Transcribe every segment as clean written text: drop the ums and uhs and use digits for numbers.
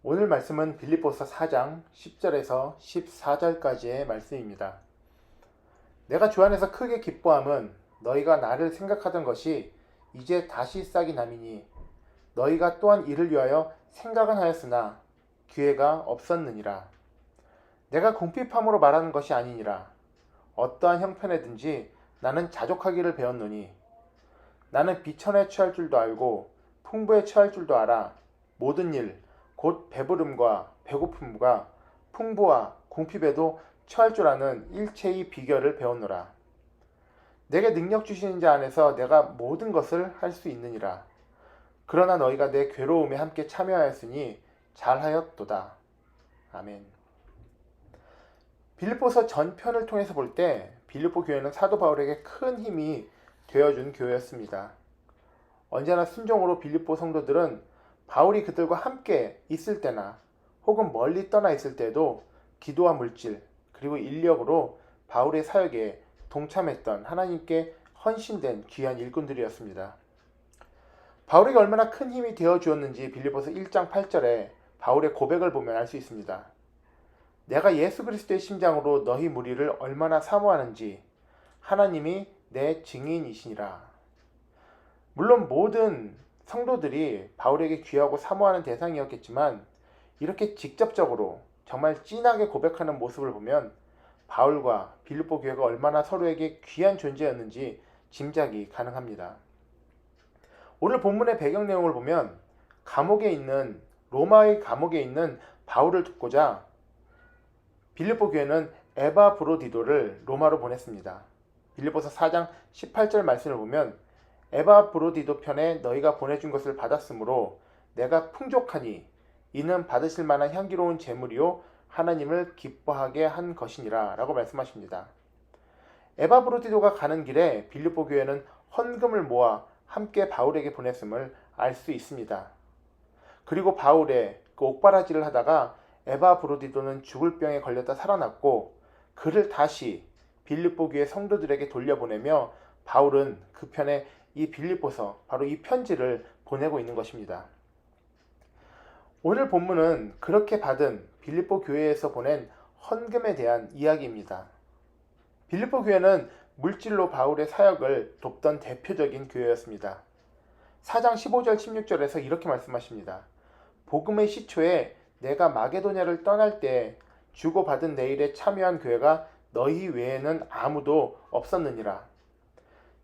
오늘 말씀은 빌립보서 4장 10절에서 14절까지의 말씀입니다. 내가 주 안에서 크게 기뻐함은 너희가 나를 생각하던 것이 이제 다시 싹이 남이니 너희가 또한 이를 위하여 생각은 하였으나 기회가 없었느니라. 내가 궁핍함으로 말하는 것이 아니니라. 어떠한 형편에든지 나는 자족하기를 배웠노니 나는 비천에 처할 줄도 알고 풍부에 처할 줄도 알아. 모든 일 곧 배부름과 배고픔과 풍부와 궁핍에도 처할 줄 아는 일체의 비결을 배웠노라. 내게 능력 주시는 자 안에서 내가 모든 것을 할 수 있느니라. 그러나 너희가 내 괴로움에 함께 참여하였으니 잘하였도다. 아멘. 빌립보서 전편을 통해서 볼 때 빌립보 교회는 사도 바울에게 큰 힘이 되어준 교회였습니다. 언제나 순종으로 빌립보 성도들은 바울이 그들과 함께 있을 때나 혹은 멀리 떠나 있을 때도 기도와 물질 그리고 인력으로 바울의 사역에 동참했던 하나님께 헌신된 귀한 일꾼들이었습니다. 바울에게 얼마나 큰 힘이 되어 주었는지 빌립보서 1장 8절에 바울의 고백을 보면 알 수 있습니다. 내가 예수 그리스도의 심장으로 너희 무리를 얼마나 사모하는지 하나님이 내 증인이시니라. 물론 모든 성도들이 바울에게 귀하고 사모하는 대상이었겠지만 이렇게 직접적으로 정말 진하게 고백하는 모습을 보면 바울과 빌립보 교회가 얼마나 서로에게 귀한 존재였는지 짐작이 가능합니다. 오늘 본문의 배경 내용을 보면 로마의 감옥에 있는 바울을 돕고자 빌립보 교회는 에바브로디도를 로마로 보냈습니다. 빌립보서 4장 18절 말씀을 보면 에바브로디도 편에 너희가 보내준 것을 받았으므로 내가 풍족하니 이는 받으실 만한 향기로운 제물이요 하나님을 기뻐하게 한 것이니라 라고 말씀하십니다. 에바브로디도가 가는 길에 빌립보 교회는 헌금을 모아 함께 바울에게 보냈음을 알 수 있습니다. 그리고 바울의 그 옥바라지를 하다가 에바브로디도는 죽을 병에 걸렸다 살아났고 그를 다시 빌립보 교회 성도들에게 돌려보내며 바울은 그 편에 이 빌립보서 바로 이 편지를 보내고 있는 것입니다. 오늘 본문은 그렇게 받은 빌립보 교회에서 보낸 헌금에 대한 이야기입니다. 빌립보 교회는 물질로 바울의 사역을 돕던 대표적인 교회였습니다. 4장 15절 16절에서 이렇게 말씀하십니다. 복음의 시초에 내가 마게도냐를 떠날 때 주고받은 내 일에 참여한 교회가 너희 외에는 아무도 없었느니라.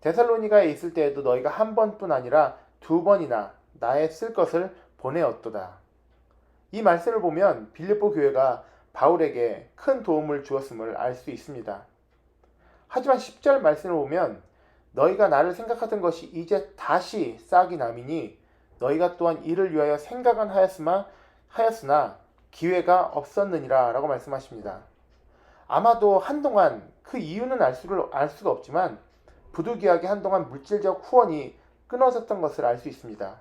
데살로니가에 있을 때에도 너희가 한 번뿐 아니라 두 번이나 나의 쓸 것을 보내었도다. 이 말씀을 보면 빌립보 교회가 바울에게 큰 도움을 주었음을 알 수 있습니다. 하지만 10절 말씀을 보면 너희가 나를 생각하던 것이 이제 다시 싹이 남이니 너희가 또한 이를 위하여 생각은 하였으나 기회가 없었느니라 라고 말씀하십니다. 아마도 한동안 그 이유는 알 수가 없지만 부득이하게 한동안 물질적 후원이 끊어졌던 것을 알 수 있습니다.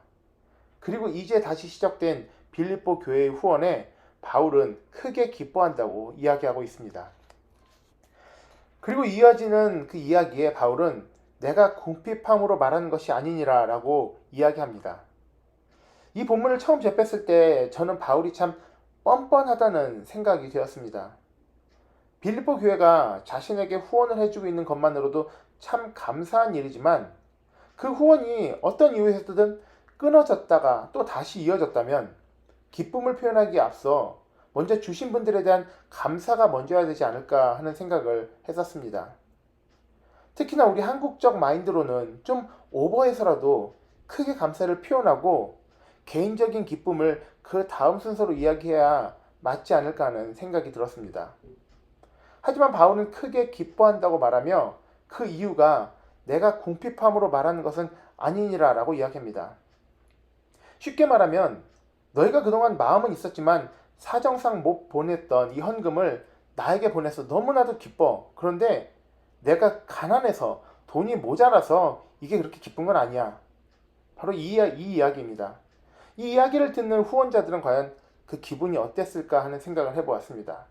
그리고 이제 다시 시작된 빌립보 교회의 후원에 바울은 크게 기뻐한다고 이야기하고 있습니다. 그리고 이어지는 그 이야기에 바울은 내가 궁핍함으로 말하는 것이 아니니라 라고 이야기합니다. 이 본문을 처음 접했을 때 저는 바울이 참 뻔뻔하다는 생각이 되었습니다. 빌립보 교회가 자신에게 후원을 해주고 있는 것만으로도 참 감사한 일이지만 그 후원이 어떤 이유에서든 끊어졌다가 또 다시 이어졌다면 기쁨을 표현하기에 앞서 먼저 주신 분들에 대한 감사가 먼저야 되지 않을까 하는 생각을 했었습니다. 특히나 우리 한국적 마인드로는 좀 오버해서라도 크게 감사를 표현하고 개인적인 기쁨을 그 다음 순서로 이야기해야 맞지 않을까 하는 생각이 들었습니다. 하지만 바울은 크게 기뻐한다고 말하며 그 이유가 내가 궁핍함으로 말하는 것은 아니니라 라고 이야기합니다. 쉽게 말하면 너희가 그동안 마음은 있었지만 사정상 못 보냈던 이 헌금을 나에게 보내서 너무나도 기뻐. 그런데 내가 가난해서 돈이 모자라서 이게 그렇게 기쁜 건 아니야. 바로 이 이야기입니다. 이 이야기를 듣는 후원자들은 과연 그 기분이 어땠을까 하는 생각을 해보았습니다.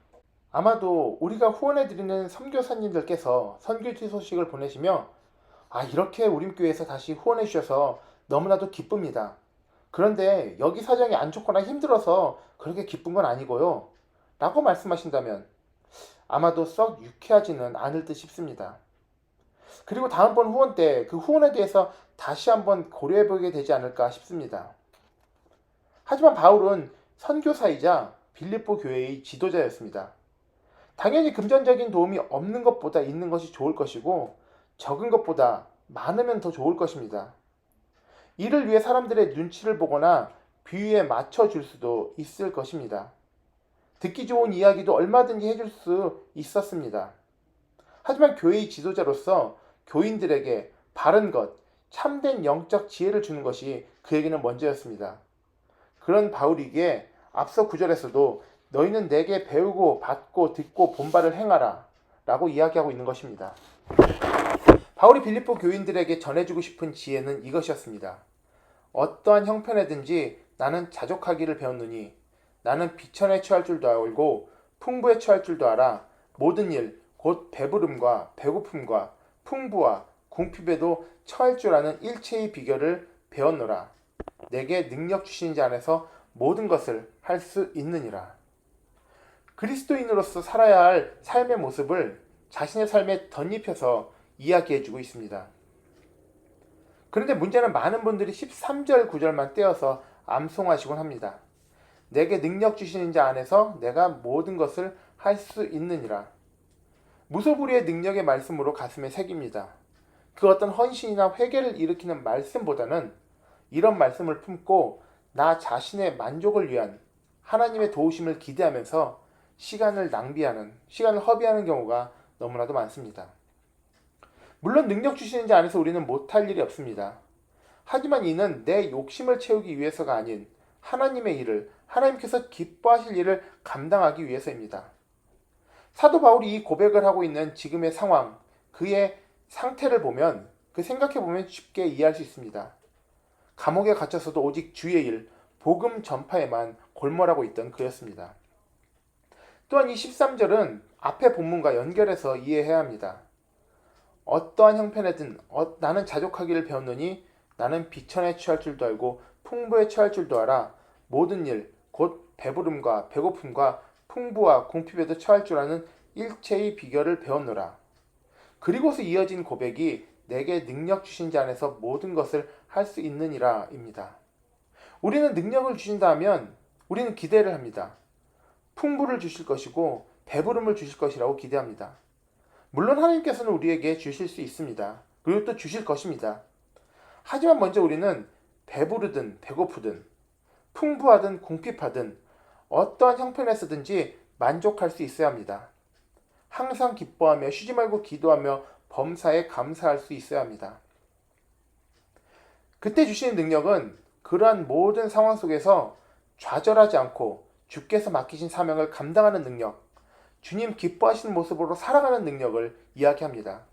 아마도 우리가 후원해드리는 선교사님들께서 선교지 소식을 보내시며 이렇게 우림교회에서 다시 후원해주셔서 너무나도 기쁩니다. 그런데 여기 사정이 안 좋거나 힘들어서 그렇게 기쁜 건 아니고요. 라고 말씀하신다면 아마도 썩 유쾌하지는 않을 듯 싶습니다. 그리고 다음번 후원 때 그 후원에 대해서 다시 한번 고려해보게 되지 않을까 싶습니다. 하지만 바울은 선교사이자 빌립보 교회의 지도자였습니다. 당연히 금전적인 도움이 없는 것보다 있는 것이 좋을 것이고 적은 것보다 많으면 더 좋을 것입니다. 이를 위해 사람들의 눈치를 보거나 비유에 맞춰줄 수도 있을 것입니다. 듣기 좋은 이야기도 얼마든지 해줄 수 있었습니다. 하지만 교회의 지도자로서 교인들에게 바른 것, 참된 영적 지혜를 주는 것이 그에게는 먼저였습니다. 그런 바울이기에 앞서 구절에서도 너희는 내게 배우고 받고 듣고 본바를 행하라 라고 이야기하고 있는 것입니다. 바울이 빌립보 교인들에게 전해주고 싶은 지혜는 이것이었습니다. 어떠한 형편에든지 나는 자족하기를 배웠느니 나는 비천에 처할 줄도 알고 풍부에 처할 줄도 알아 모든 일 곧 배부름과 배고픔과 풍부와 궁핍에도 처할 줄 아는 일체의 비결을 배웠노라. 내게 능력 주신 자 안에서 모든 것을 할 수 있느니라. 그리스도인으로서 살아야 할 삶의 모습을 자신의 삶에 덧입혀서 이야기해주고 있습니다. 그런데 문제는 많은 분들이 13절 9절만 떼어서 암송하시곤 합니다. 내게 능력 주시는 자 안에서 내가 모든 것을 할 수 있느니라. 무소불위의 능력의 말씀으로 가슴에 새깁니다. 그 어떤 헌신이나 회개를 일으키는 말씀보다는 이런 말씀을 품고 나 자신의 만족을 위한 하나님의 도우심을 기대하면서 시간을 허비하는 경우가 너무나도 많습니다. 물론 능력 주시는 자 안에서 우리는 못할 일이 없습니다. 하지만 이는 내 욕심을 채우기 위해서가 아닌 하나님의 일을, 하나님께서 기뻐하실 일을 감당하기 위해서입니다. 사도 바울이 이 고백을 하고 있는 지금의 상황, 그의 상태를 보면, 생각해보면 쉽게 이해할 수 있습니다. 감옥에 갇혀서도 오직 주의 일, 복음 전파에만 골몰하고 있던 그였습니다. 또한 이 13절은 앞의 본문과 연결해서 이해해야 합니다. 어떠한 형편에든 나는 자족하기를 배웠느니 나는 비천에 취할 줄도 알고 풍부에 취할 줄도 알아 모든 일, 곧 배부름과 배고픔과 풍부와 궁핍에도 처할 줄 아는 일체의 비결을 배웠노라. 그리고서 이어진 고백이 내게 능력 주신 자 안에서 모든 것을 할 수 있느니라 입니다. 우리는 능력을 주신다 하면 우리는 기대를 합니다. 풍부를 주실 것이고 배부름을 주실 것이라고 기대합니다. 물론 하나님께서는 우리에게 주실 수 있습니다. 그리고 또 주실 것입니다. 하지만 먼저 우리는 배부르든 배고프든 풍부하든 궁핍하든 어떠한 형편에서든지 만족할 수 있어야 합니다. 항상 기뻐하며 쉬지 말고 기도하며 범사에 감사할 수 있어야 합니다. 그때 주시는 능력은 그러한 모든 상황 속에서 좌절하지 않고 주께서 맡기신 사명을 감당하는 능력, 주님 기뻐하시는 모습으로 살아가는 능력을 이야기합니다.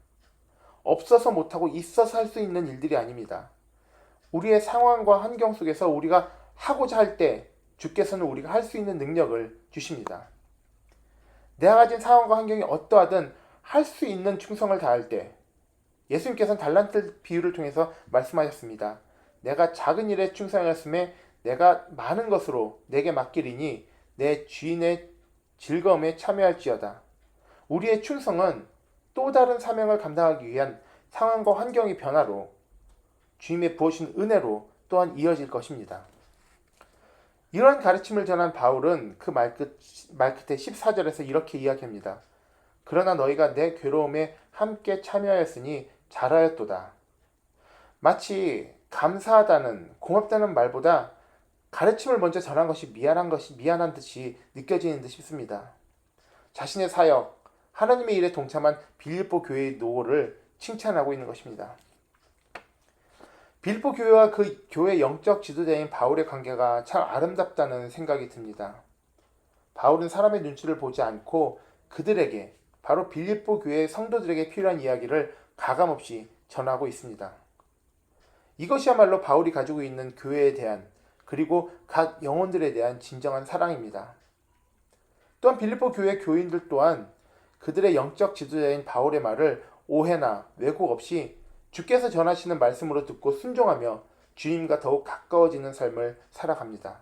없어서 못하고 있어서 할 수 있는 일들이 아닙니다. 우리의 상황과 환경 속에서 우리가 하고자 할 때 주께서는 우리가 할 수 있는 능력을 주십니다. 내가 가진 상황과 환경이 어떠하든 할 수 있는 충성을 다할 때 예수님께서는 달란트 비유를 통해서 말씀하셨습니다. 내가 작은 일에 충성하였음에 내가 많은 것으로 내게 맡기리니 내 주인의 즐거움에 참여할지어다. 우리의 충성은 또 다른 사명을 감당하기 위한 상황과 환경의 변화로 주님의 부어주신 은혜로 또한 이어질 것입니다. 이러한 가르침을 전한 바울은 그 말끝에 14절에서 이렇게 이야기합니다. 그러나 너희가 내 괴로움에 함께 참여하였으니 잘하였도다. 마치 감사하다는, 고맙다는 말보다 가르침을 먼저 전한 것이 미안한 듯이 느껴지는 듯 싶습니다. 자신의 사역, 하나님의 일에 동참한 빌립보 교회의 노고를 칭찬하고 있는 것입니다. 빌립보 교회와 그 교회 영적 지도자인 바울의 관계가 참 아름답다는 생각이 듭니다. 바울은 사람의 눈치를 보지 않고 그들에게, 바로 빌립보 교회의 성도들에게 필요한 이야기를 가감없이 전하고 있습니다. 이것이야말로 바울이 가지고 있는 교회에 대한, 그리고 각 영혼들에 대한 진정한 사랑입니다. 또한 빌립보 교회 교인들 또한 그들의 영적 지도자인 바울의 말을 오해나 왜곡 없이 주께서 전하시는 말씀으로 듣고 순종하며 주님과 더욱 가까워지는 삶을 살아갑니다.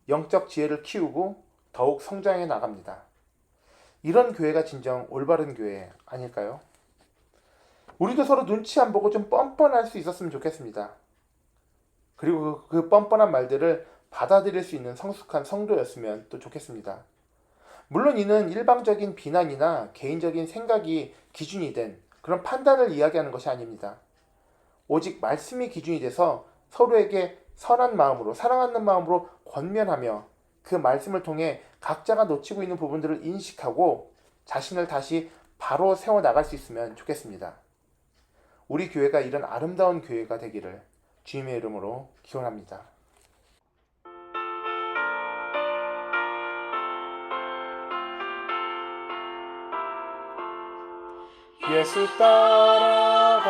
영적 지혜를 키우고 더욱 성장해 나갑니다. 이런 교회가 진정 올바른 교회 아닐까요? 우리도 서로 눈치 안 보고 좀 뻔뻔할 수 있었으면 좋겠습니다. 그리고 그 뻔뻔한 말들을 받아들일 수 있는 성숙한 성도였으면 또 좋겠습니다. 물론 이는 일방적인 비난이나 개인적인 생각이 기준이 된 그런 판단을 이야기하는 것이 아닙니다. 오직 말씀이 기준이 돼서 서로에게 선한 마음으로, 사랑하는 마음으로 권면하며 그 말씀을 통해 각자가 놓치고 있는 부분들을 인식하고 자신을 다시 바로 세워나갈 수 있으면 좋겠습니다. 우리 교회가 이런 아름다운 교회가 되기를 주님의 이름으로 기원합니다. 예수 따라가며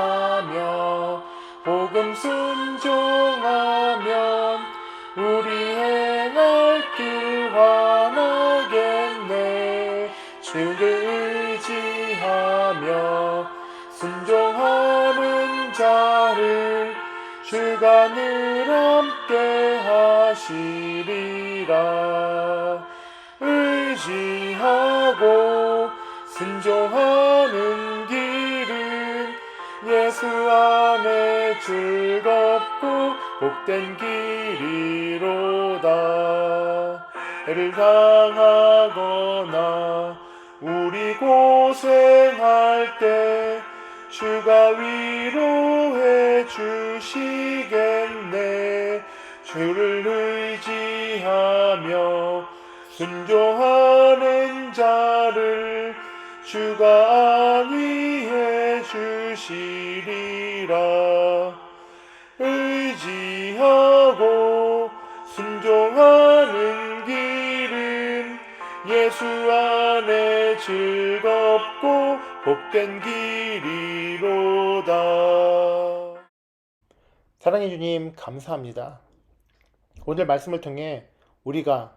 복음 순종하면 우리 행할 길 환하겠네. 주를 의지하며 순종하는 자를 주가 늘 함께 하시리라. 의지하고 순종하는 길은 예수 안에 즐겁고 복된 길이로다. 해를 당하거나 우리 고생할 때 주가 위로해 주시겠네. 주를 의지하며 순종하는 자를 주가 안위해 주시리라. 의지하고 순종하는 길은 예수 안에 즐겁고 복된 길이로다. 사랑해 주님, 감사합니다. 오늘 말씀을 통해 우리가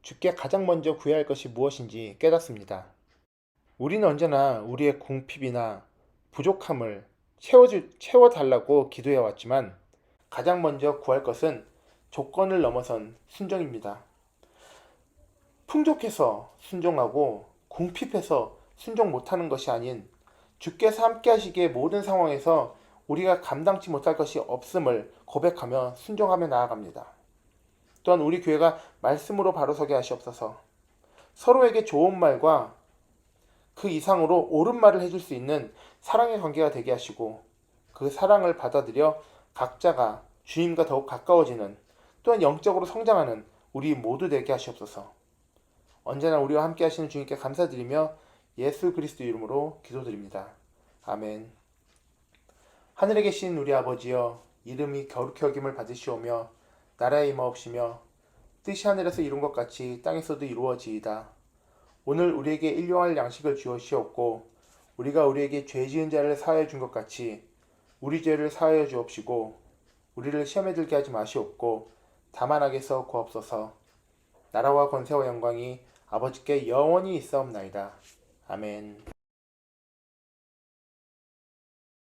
주께 가장 먼저 구해야 할 것이 무엇인지 깨닫습니다. 우리는 언제나 우리의 궁핍이나 부족함을 채워달라고 기도해왔지만 가장 먼저 구할 것은 조건을 넘어선 순종입니다. 풍족해서 순종하고 궁핍해서 순종 못하는 것이 아닌 주께서 함께 하시기에 모든 상황에서 우리가 감당치 못할 것이 없음을 고백하며 순종하며 나아갑니다. 또한 우리 교회가 말씀으로 바로 서게 하시옵소서. 서로에게 좋은 말과 그 이상으로 옳은 말을 해줄 수 있는 사랑의 관계가 되게 하시고 그 사랑을 받아들여 각자가 주님과 더욱 가까워지는 또한 영적으로 성장하는 우리 모두 되게 하시옵소서. 언제나 우리와 함께 하시는 주님께 감사드리며 예수 그리스도 이름으로 기도드립니다. 아멘. 하늘에 계신 우리 아버지여, 이름이 거룩히 여김을 받으시오며 나라에 임하옵시며 뜻이 하늘에서 이룬 것 같이 땅에서도 이루어지이다. 오늘 우리에게 일용할 양식을 주옵시옵고 우리가 우리에게 죄 지은 자를 사하여 준 것 같이 우리 죄를 사하여 주옵시고 우리를 시험에 들게 하지 마시옵고 다만 악에서 구하옵소서. 나라와 권세와 영광이 아버지께 영원히 있사옵나이다. 아멘.